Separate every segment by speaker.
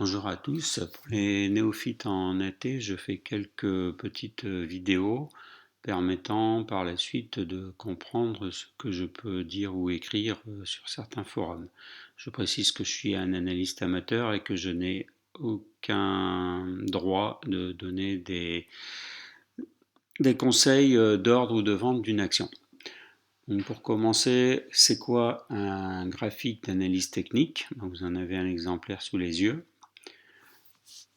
Speaker 1: Bonjour à tous. Pour les néophytes en AT, je fais quelques petites vidéos permettant par la suite de comprendre ce que je peux dire ou écrire sur certains forums. Je précise que je suis un analyste amateur et que je n'ai aucun droit de donner des conseils d'ordre ou de vente d'une action. Donc pour commencer, c'est quoi un graphique d'analyse technique? Donc vous en avez un exemplaire sous les yeux.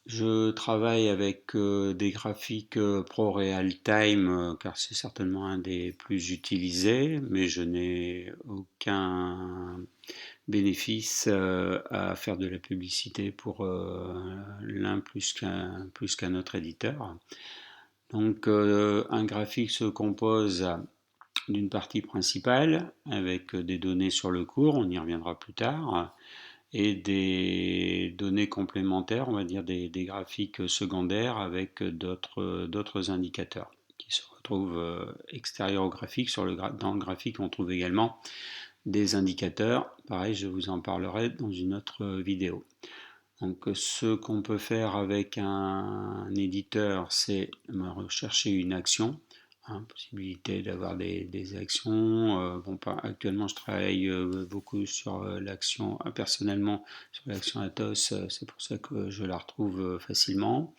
Speaker 1: Je travaille avec des graphiques ProRealTime car c'est certainement un des plus utilisés, mais je n'ai aucun bénéfice à faire de la publicité pour l'un plus qu'un autre éditeur. Donc un graphique se compose d'une partie principale avec des données sur le cours, on y reviendra plus tard, et des données complémentaires, on va dire des graphiques secondaires avec d'autres indicateurs qui se retrouvent extérieurs au graphique. Dans le graphique, on trouve également des indicateurs. Pareil, je vous en parlerai dans une autre vidéo. Donc, ce qu'on peut faire avec un éditeur, c'est rechercher une action. Possibilité d'avoir des actions. Actuellement, je travaille beaucoup sur l'action, personnellement, sur l'action Athos. C'est pour ça que je la retrouve facilement.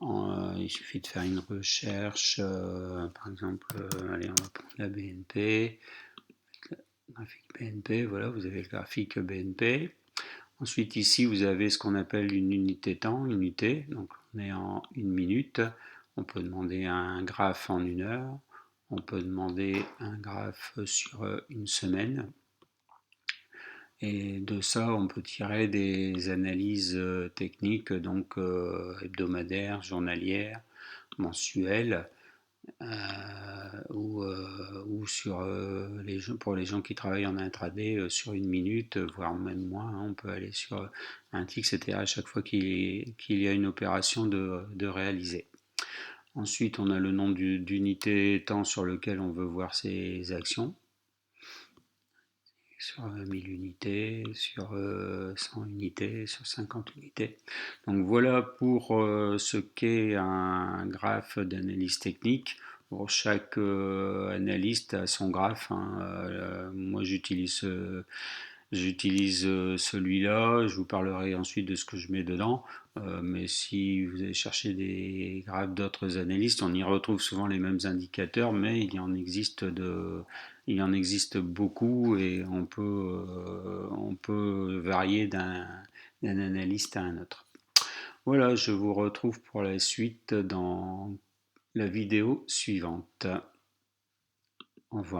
Speaker 1: Il suffit de faire une recherche. Par exemple, allez, on va prendre la BNP. Graphique BNP, voilà, vous avez le graphique BNP. Ensuite, ici, vous avez ce qu'on appelle une unité temps, unité. Donc, on est en une minute. On peut demander un graphe en une heure. On peut demander un graphe sur une semaine. Et de ça, on peut tirer des analyses techniques, donc hebdomadaires, journalières, mensuelles, ou sur pour les gens qui travaillent en intraday sur une minute, voire même moins. On peut aller sur un tick, c'était à chaque fois qu'il y a une opération de réaliser. Ensuite, on a le nom d'unité temps sur lequel on veut voir ces actions. Sur 1000 unités, sur 100 unités, sur 50 unités. Donc voilà pour ce qu'est un graphe d'analyse technique. Bon, chaque analyste a son graphe. Moi j'utilise celui-là. Je vous parlerai ensuite de ce que je mets dedans. Mais si vous allez chercher des graphes d'autres analystes, on y retrouve souvent les mêmes indicateurs, mais il en existe beaucoup et on peut varier d'un analyste à un autre. Voilà, je vous retrouve pour la suite dans la vidéo suivante. Au revoir.